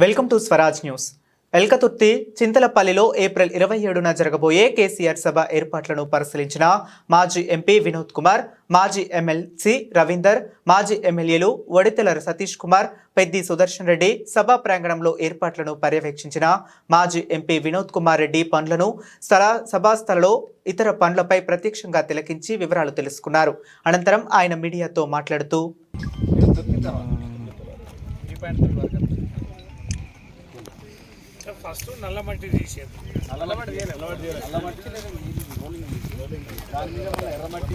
Welcome to Swaraj news. Elkathurthi చింతలపల్లిలో April 27న జరగబోయే కేసీఆర్ సభ ఏర్పాట్లను పరిశీలించిన మాజీ ఎంపీ వినోద్ కుమార్, మాజీ ఎమ్మెల్సీ రవీందర్, మాజీ ఎమ్మెల్యేలు వడితెల సతీష్ కుమార్, పెద్ది సుదర్శన్ రెడ్డి సభా ప్రాంగణంలో ఏర్పాట్లను పర్యవేక్షించిన మాజీ ఎంపీ వినోద్ కుమార్ రెడ్డి పనులను సభాస్థలలో ఇతర పనులపై ప్రత్యక్షంగా తిలకించి వివరాలు తెలుసుకున్నారు. అనంతరం ఆయన మీడియాతో మాట్లాడుతూ ఫస్ట్ నల్ల మట్టి తీసేది, నల్ల మట్టి దాని మీద మన ఎర్రమట్టి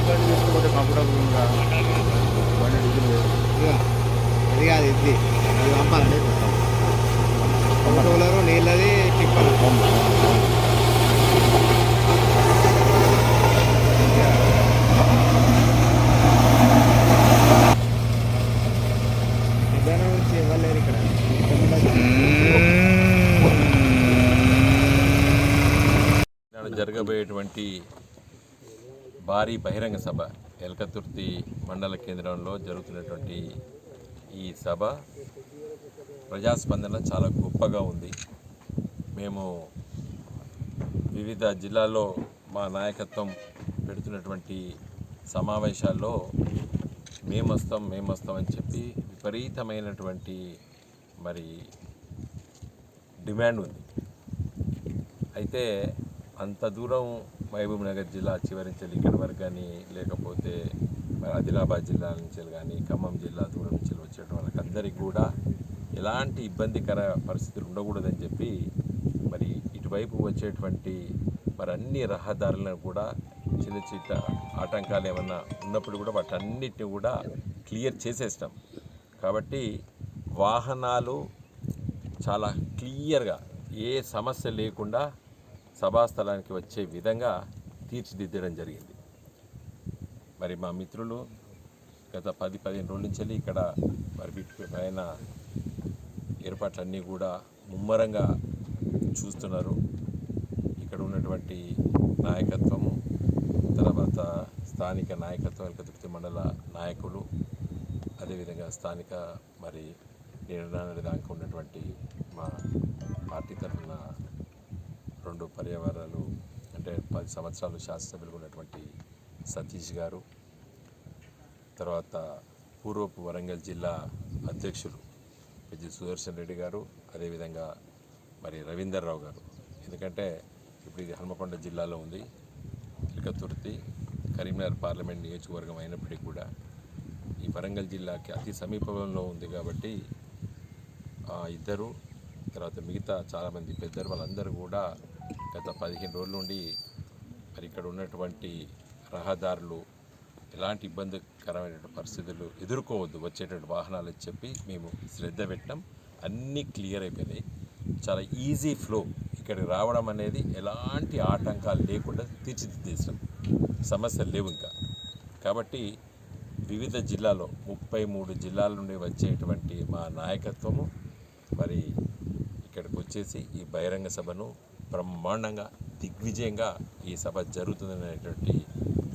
కనీసం కంఫర్టబుల్గా అది కాదు, ఇది అది పంపాలండి. కంఫర్టబుల్ నీళ్ళది టిప్పర్ జరగబోయేటువంటి భారీ బహిరంగ సభ ఎల్కతుర్తి మండల కేంద్రంలో జరుగుతున్నటువంటి ఈ సభ ప్రజాస్పందన చాలా గొప్పగా ఉంది. మేము వివిధ జిల్లాల్లో మా నాయకత్వం పెడుతున్నటువంటి సమావేశాల్లో మేము వస్తాం అని చెప్పి విపరీతమైనటువంటి మరి డిమాండ్ ఉంది. అయితే అంత దూరం మహబూబ్ నగర్ జిల్లా చివరి నుంచి ఇక్కడి వరకు కానీ, లేకపోతే ఆదిలాబాద్ జిల్లా నుంచి కానీ, ఖమ్మం జిల్లా దూరం నుంచి వచ్చేట వాళ్ళకందరికీ కూడా ఎలాంటి ఇబ్బందికర పరిస్థితులు ఉండకూడదని చెప్పి మరి ఇటువైపు వచ్చేటువంటి మరి అన్ని రహదారులను కూడా చిన్న ఆటంకాలు ఏమన్నా ఉన్నప్పుడు కూడా వాటన్నిటిని కూడా క్లియర్ చేసేస్తాం. కాబట్టి వాహనాలు చాలా క్లియర్గా ఏ సమస్య లేకుండా సభాస్థలానికి వచ్చే విధంగా తీర్చిదిద్దడం జరిగింది. మరి మా మిత్రులు గత 10-15 రోజుల నుంచి ఇక్కడ మరి వీటిపైన ఏర్పాట్లన్నీ కూడా ముమ్మరంగా చూస్తున్నారు. ఇక్కడ ఉన్నటువంటి నాయకత్వము, తర్వాత స్థానిక నాయకత్వం, ఎల్కతుర్తి మండల నాయకులు, అదేవిధంగా స్థానిక మరి నిర్ణయాల దాకా ఉన్నటువంటి మా పార్టీ తరఫున 2 పర్యావరణాలు అంటే 10 సంవత్సరాలు శాసనసభ్యులుగా ఉన్నటువంటి సతీష్ గారు, తర్వాత పూర్వపు వరంగల్ జిల్లా అధ్యక్షులు పెద్ది సుదర్శన్ రెడ్డి గారు, అదేవిధంగా మరి రవీందర్ రావు గారు. ఎందుకంటే ఇప్పుడు ఇది హన్మకొండ జిల్లాలో ఉంది. ఎల్కతుర్తి కరీంనగర్ పార్లమెంట్ నియోజకవర్గం అయినప్పటికీ కూడా ఈ వరంగల్ జిల్లాకి అతి సమీపంలో ఉంది. కాబట్టి ఇద్దరు, తర్వాత మిగతా చాలామంది పెద్దలు వాళ్ళందరూ కూడా గత 15 రోజుల నుండి మరి ఇక్కడ ఉన్నటువంటి రహదారులు ఎలాంటి ఇబ్బందికరమైన పరిస్థితులు ఎదుర్కోవద్దు వచ్చేటువంటి వాహనాలు చెప్పి మేము శ్రద్ధ పెట్టాం. అన్నీ క్లియర్ అయిపోయినాయి. చాలా ఈజీ ఫ్లో ఇక్కడికి రావడం అనేది ఎలాంటి ఆటంకాలు లేకుండా తీర్చిదిద్దేశాం. సమస్యలు లేవు ఇంకా. కాబట్టి వివిధ జిల్లాలో 33 జిల్లాల నుండి వచ్చేటువంటి మా నాయకత్వము మరి ఇక్కడికి వచ్చేసి ఈ బహిరంగ సభను బ్రహ్మాండంగా దిగ్విజయంగా ఈ సభ జరుగుతుందనేటువంటి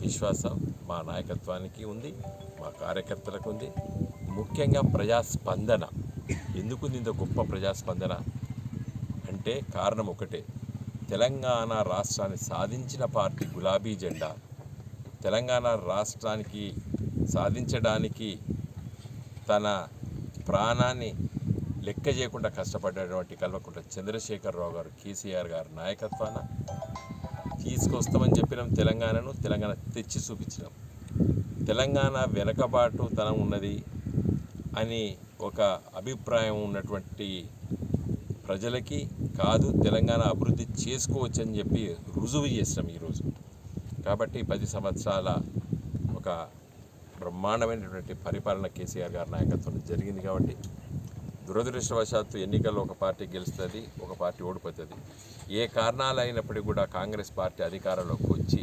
విశ్వాసం మా నాయకత్వానికి ఉంది, మా కార్యకర్తలకు ఉంది. ముఖ్యంగా ప్రజాస్పందన ఎందుకుంది ఇంత గొప్ప ప్రజాస్పందన అంటే కారణం ఒకటే, తెలంగాణ రాష్ట్రాన్ని సాధించిన పార్టీ గులాబీ జెండా తెలంగాణ రాష్ట్రానికి సాధించడానికి తన ప్రాణాన్ని లెక్క చేయకుండా కష్టపడ్డటువంటి కల్వకుంట్ల చంద్రశేఖరరావు గారు, కేసీఆర్ గారు నాయకత్వాన తీసుకొస్తామని చెప్పినాం. తెలంగాణ తెచ్చి చూపించినాం. తెలంగాణ వెనకబాటుతనం ఉన్నది అని ఒక అభిప్రాయం ఉన్నటువంటి ప్రజలకి కాదు, తెలంగాణ అభివృద్ధి చేసుకోవచ్చని చెప్పి రుజువు చేసినాం ఈరోజు. కాబట్టి 10 సంవత్సరాల ఒక బ్రహ్మాండమైనటువంటి పరిపాలన కేసీఆర్ గారి నాయకత్వంలో జరిగింది. కాబట్టి దురదృష్టవశాత్తు ఎన్నికల్లో ఒక పార్టీ గెలుస్తుంది, ఒక పార్టీ ఓడిపోతుంది. ఏ కారణాలు అయినప్పటికీ కూడా కాంగ్రెస్ పార్టీ అధికారంలోకి వచ్చి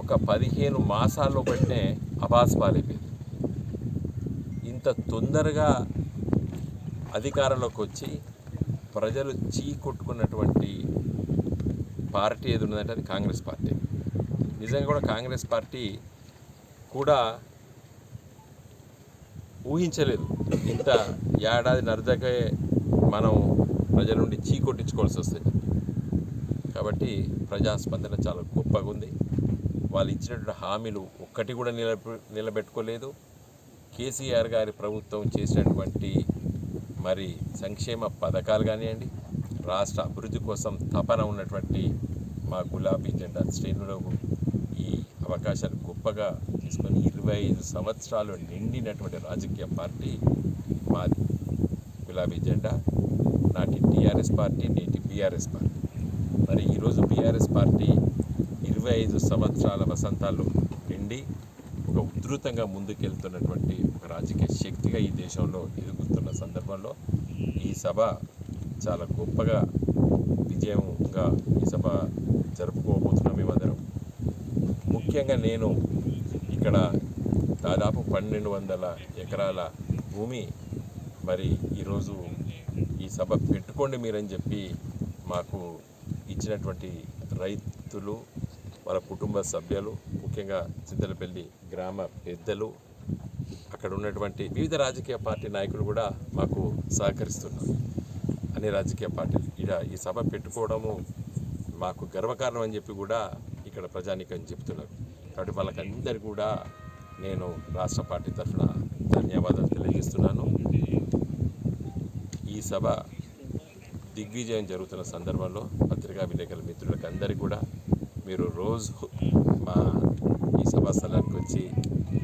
ఒక 15 మాసాల్లో బట్టే అబాస్పాలైపోయింది. ఇంత తొందరగా అధికారంలోకి వచ్చి ప్రజలు కొట్టుకున్నటువంటి పార్టీ ఏది ఉన్నదంటే అది కాంగ్రెస్ పార్టీ. నిజంగా కూడా కాంగ్రెస్ పార్టీ కూడా ఊహించలేదు ఇంత ఏడాది నరదకే మనం ప్రజల నుండి కొట్టించుకోవాల్సి వస్తుంది. కాబట్టి ప్రజాస్పందన చాలా గొప్పగా ఉంది. వాళ్ళు ఇచ్చినటువంటి హామీలు ఒక్కటి కూడా నిలబెట్టుకోలేదు. కేసీఆర్ గారి ప్రభుత్వం చేసినటువంటి మరి సంక్షేమ పథకాలు కానివ్వండి, రాష్ట్ర అభివృద్ధి కోసం తపన ఉన్నటువంటి మా గులాబీ జెండా శ్రేణులకు ఈ అవకాశాలు గొప్పగా తీసుకొని 25 సంవత్సరాలు నిండినటువంటి రాజకీయ పార్టీ మాది గులాబీ జెండా. నాటి టీఆర్ఎస్ పార్టీ, నేటి బీఆర్ఎస్ పార్టీ. మరి ఈరోజు బీఆర్ఎస్ పార్టీ 25 సంవత్సరాల వసంతాలు నిండి ఒక ఉధృతంగా ముందుకెళ్తున్నటువంటి ఒక రాజకీయ శక్తిగా ఈ దేశంలో ఎదుగుతున్న సందర్భంలో ఈ సభ చాలా గొప్పగా విజయంగా ఈ సభ జరుపుకోబోతున్నాం మేమందరం. ముఖ్యంగా నేను ఇక్కడ దాదాపు 1200 ఎకరాల భూమి మరి ఈరోజు ఈ సభ పెట్టుకోండి మీరని చెప్పి మాకు ఇచ్చినటువంటి రైతులు, వాళ్ళ కుటుంబ సభ్యులు, ముఖ్యంగా చింతలపల్లి గ్రామ పెద్దలు, అక్కడ ఉన్నటువంటి వివిధ రాజకీయ పార్టీ నాయకులు కూడా మాకు సహకరిస్తున్నారు. అన్ని రాజకీయ పార్టీలు ఈ సభ పెట్టుకోవడము మాకు గర్వకారణం అని చెప్పి కూడా ఇక్కడ ప్రజానీకం చెప్తున్నారు. కాబట్టి వాళ్ళకందరికీ కూడా నేను రాష్ట్ర పార్టీ తరఫున ధన్యవాదాలు తెలియజేస్తున్నాను. ఈ సభ దిగ్విజయం జరుగుతున్న సందర్భంలో పత్రికా విలేకరుల మిత్రులకు అందరికీ కూడా మీరు రోజు మా ఈ సభా స్థలానికి వచ్చి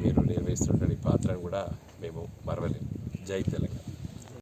మీరు నిర్వహిస్తున్నటువంటి పాత్రను కూడా మేము మరవలేము. జై తెలంగాణ.